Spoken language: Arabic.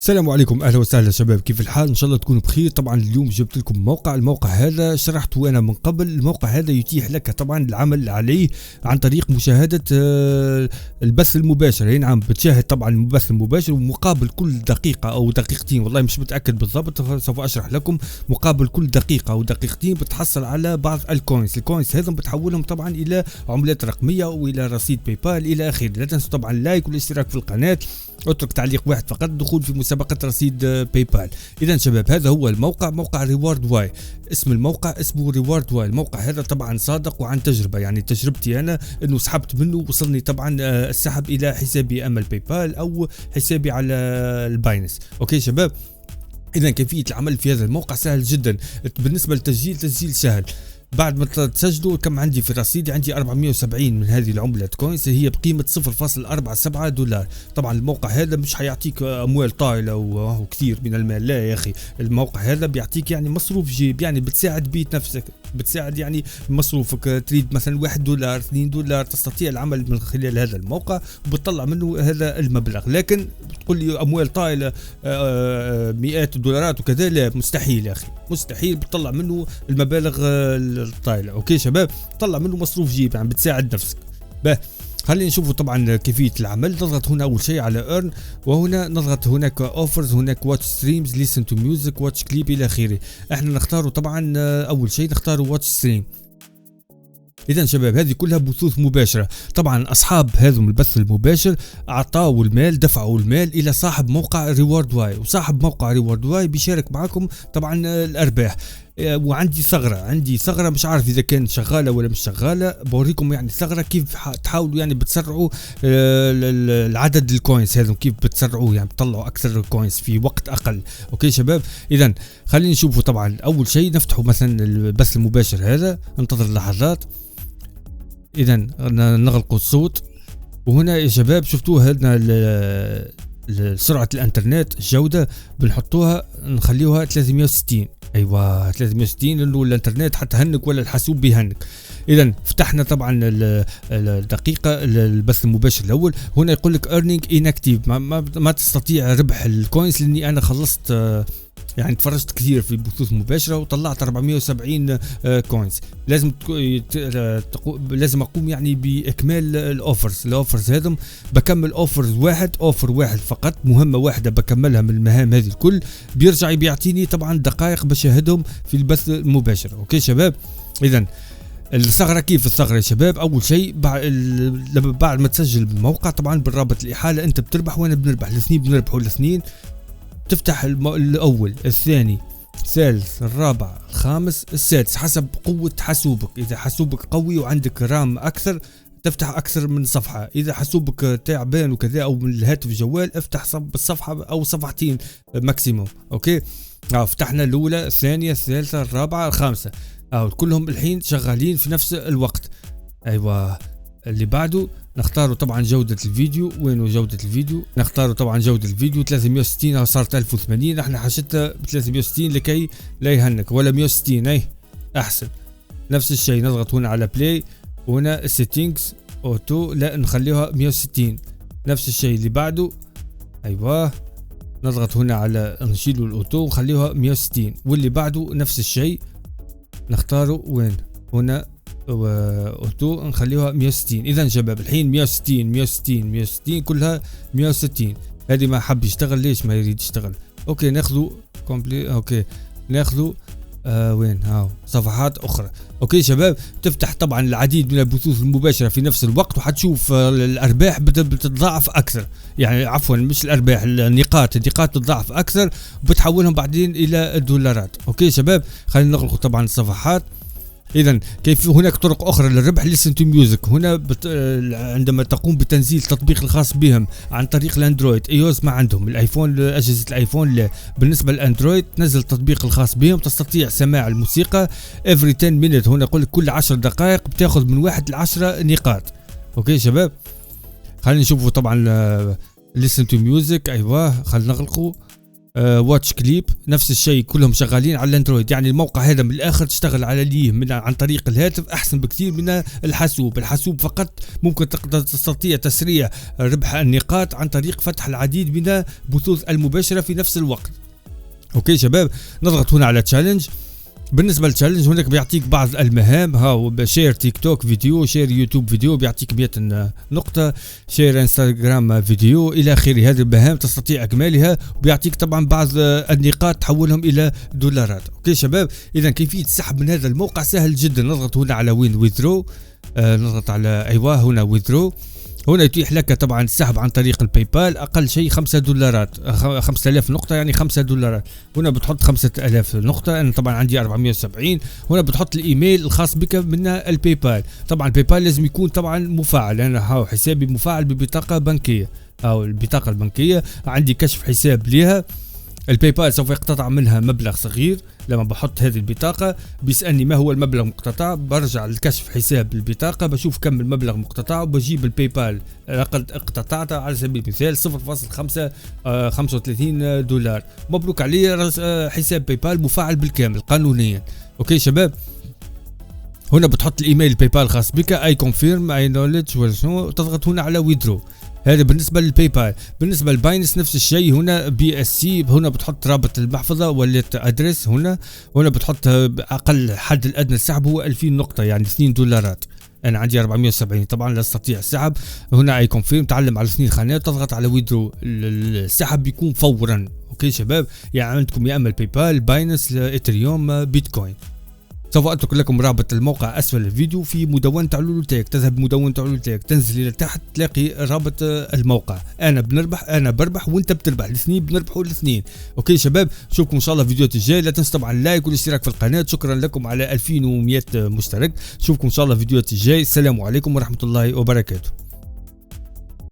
السلام عليكم، اهلا وسهلا شباب، كيف الحال؟ ان شاء الله تكونوا بخير. طبعا اليوم جبت لكم الموقع هذا شرحته انا من قبل. الموقع هذا يتيح لك طبعا العمل عليه عن طريق مشاهدة البث المباشر. نعم، بتشاهد طبعا البث المباشر، ومقابل كل دقيقة او دقيقتين، والله مش متأكد بالضبط، سوف اشرح لكم. مقابل كل دقيقة او دقيقتين بتحصل على بعض الكوينز هذم بتحولهم طبعا الى عملات رقمية والى رصيد باي بال الى اخره. لا تنسوا طبعا اللايك والاشتراك في القناة، اترك تعليق واحد فقط، دخول في مسابقة رصيد باي بال. اذا شباب، هذا هو الموقع، موقع ريورد واي. اسم الموقع اسمه ريورد واي. الموقع هذا طبعا صادق وعن تجربة، يعني تجربتي انا انه سحبت منه، وصلني طبعا السحب الى حسابي اما الباي بال او حسابي على الباينس. اوكي شباب، اذا كيفية العمل في هذا الموقع سهل جدا. بالنسبة للتسجيل، تسجيل سهل. بعد ما تسجلوا كم عندي في رصيدي؟ عندي 470 من هذه العملة كوينز، هي بقيمة 0.47 دولار. طبعا الموقع هذا مش حيعطيك اموال طائلة وكثير من المال، لا يا اخي. الموقع هذا بيعطيك يعني مصروف جيب، يعني بتساعد بيت نفسك، بتساعد يعني مصروفك. تريد مثلا 1 دولار 2 دولار، تستطيع العمل من خلال هذا الموقع وبتطلع منه هذا المبلغ. لكن تقول لي اموال طائلة مئات الدولارات وكذا، لا، مستحيل يا اخي، مستحيل بتطلع منه المبالغ الطايلة. اوكي شباب، طلع منه مصروف جيب، يعني بتساعد نفسك. خلينا نشوفوا طبعا كيفية العمل. نضغط هنا اول شيء على earn، وهنا نضغط هناك offers، هناك watch streams، listen to music، watch clip الى اخره. احنا نختاروا طبعا اول شيء نختاروا watch stream. اذا شباب، هذه كلها بثوث مباشره. طبعا اصحاب هذا البث المباشر اعطاوا المال، دفعوا المال الى صاحب موقع ريورد واي، وصاحب موقع ريورد واي بيشارك معكم طبعا الارباح. وعندي ثغره مش عارف اذا كانت شغاله ولا مش شغاله، بوريكم يعني ثغره كيف تحاولوا يعني بتسرعوا العدد الكوينز هذا، كيف بتسرعوه يعني بتطلعوا اكثر كوينز في وقت اقل. اوكي شباب، اذا خلينا نشوفوا. طبعا اول شيء نفتحوا مثلا البث المباشر هذا، ننتظر لحظات. اذا نغلقوا الصوت، وهنا يا شباب شفتوها هنا سرعة الانترنت، الجودة بنحطوها نخليوها 360. ايوه 360، لانه الانترنت حتى هنك ولا الحاسوب بيهنك. اذا فتحنا طبعا الدقيقة البث المباشر الاول. هنا يقول لك earning inactive، ما تستطيع ربح الكوينز، لاني انا خلصت يعني تفرجت كثير في بثوث مباشرة وطلعت 470 كوينز. لازم اقوم يعني باكمال الاوفرز هذم. بكمل اوفر واحد فقط، مهمة واحدة بكملها من المهام هذه الكل، بيرجع بيعطيني طبعا دقائق بشاهدهم في البث المباشر. اوكي شباب، اذا الثغرة، كيف الثغرة يا شباب؟ أول شيء بعد ما تسجل بالموقع طبعا بالرابط الإحالة أنت بتربح وأنا بنربح، الاثنين بنربحوا الاثنين. تفتح الأول، الثاني، الثالث، الرابع، الخامس، السادس، حسب قوة حاسوبك. إذا حاسوبك قوي وعندك رام أكثر تفتح أكثر من صفحة. إذا حاسوبك تعبان وكذا أو من الهاتف جوال، افتح بالصفحة أو صفحتين ماكسيموم. أوكي، فتحنا الأولى، الثانية، الثالثة، الرابعة، الخامسة، كلهم الحين شغالين في نفس الوقت. أيوة، اللي بعده نختاروا طبعا جودة الفيديو. وينه جودة الفيديو؟ نختاروا طبعا جودة الفيديو 360 او صارت 1080. احنا حشتها ب 360 لكي لا يهنك، ولا 160 اي احسن. نفس الشيء نضغط هنا على بلاي، وهنا السيتينجز اوتو لا نخليها 160. نفس الشيء اللي بعده، ايوه نضغط هنا على نشيلوا الاوتو ونخليها 160. واللي بعده نفس الشيء نختاره، وين هنا اوتو نخليها 160. اذا شباب الحين 160 كلها 160. هذه ما حب يشتغل، ليش ما يريد يشتغل؟ اوكي ناخذوا كومبلي. اوكي ناخذوا وين صفحات اخرى. اوكي شباب، تفتح طبعا العديد من البثوث المباشره في نفس الوقت، وحتشوف الارباح بتتضاعف اكثر. يعني عفوا مش الارباح، النقاط بتتضاعف اكثر، وبتحولهم بعدين الى الدولارات. اوكي شباب، خلينا نغلق طبعا الصفحات. إذا كيف هناك طرق أخرى للربح. listen to music، هنا عندما تقوم بتنزيل تطبيق الخاص بهم عن طريق الأندرويد. iOS ما عندهم، الآيفون أجهزة الآيفون لا. بالنسبة للأندرويد نزل التطبيق الخاص بهم، تستطيع سماع الموسيقى every 10 minutes. هنا يقول لك كل 10 دقائق بتاخذ من 1 ل 10 نقاط. أوكي شباب، خلينا نشوفوا طبعا listen to music. أيوة خلينا نغلقه. واتش كليب نفس الشيء، كلهم شغالين على الاندرويد. يعني الموقع هذا من الاخر تشتغل على ليه من عن طريق الهاتف احسن بكثير من الحاسوب فقط ممكن تستطيع تسريع ربح النقاط عن طريق فتح العديد من البثوث المباشرة في نفس الوقت. اوكي شباب، نضغط هنا على تشالنج. بالنسبه للتشالنج هناك بيعطيك بعض المهام، ها شير تيك توك فيديو، شير يوتيوب فيديو بيعطيك 100 نقطه، شير انستغرام فيديو الى اخره. هذه المهام تستطيع اكمالها، وبيعطيك طبعا بعض النقاط تحولهم الى دولارات. اوكي شباب، اذا كيفيه السحب من هذا الموقع سهل جدا. نضغط هنا على وين ويذرو، نضغط على ايوه هنا ويذرو. هنا يتيح لك طبعا السحب عن طريق الباي بال، اقل شيء 5 دولارات، 5000 نقطه يعني 5 دولارات. هنا بتحط 5000 نقطه، انا طبعا عندي 470. هنا بتحط الايميل الخاص بك من الباي بال. طبعا الباي بال لازم يكون طبعا مفعل، انا هاو حسابي مفعل ببطاقه بنكيه، او البطاقه البنكيه عندي كشف حساب ليها. الباي بال سوف يقتطع منها مبلغ صغير. لما بحط هذه البطاقة بيسألني ما هو المبلغ المقتطع، برجع لكشف حساب البطاقة بشوف كم المبلغ المقتطع، وبجيب الباي بال لقد اقتطعت على سبيل المثال 0.35 دولار. مبروك علي، حساب باي بال مفعل بالكامل قانونيا. اوكي شباب، هنا بتحط الايميل الباي بال الخاص بك، اي كونفيرم اي نوليدج ولا شنو، تضغط هنا على ويدرو. هذا بالنسبه للباي بال. بالنسبه للباينس نفس الشيء، هنا بي اس سي، هنا بتحط رابط المحفظه والليت ادريس. هنا بتحط اقل حد الادنى للسحب هو 2000 نقطه يعني 2 دولارات. انا عندي 470 طبعا لا استطيع السحب. هنا اي كونفيرم، تعلم على 2 خانات، تضغط على ويدرو، السحب بيكون فورا. اوكي شباب، يعني عندكم يا اما الباي بال، باينس، اثريوم، بيتكوين. سوف اترك لكم رابط الموقع اسفل الفيديو في مدونة علولوتيك. تذهب مدونة علولوتيك، تنزل الى تحت تلاقي رابط الموقع. انا بربح وانت بتربح، الاثنين بنربحوا الاثنين. اوكي شباب، نشوفكم ان شاء الله في الفيديوهات الجايه. لا تنسوا طبعا اللايك والاشتراك في القناه. شكرا لكم على 2100 مشترك. نشوفكم ان شاء الله في الفيديوهات الجايه. السلام عليكم ورحمه الله وبركاته.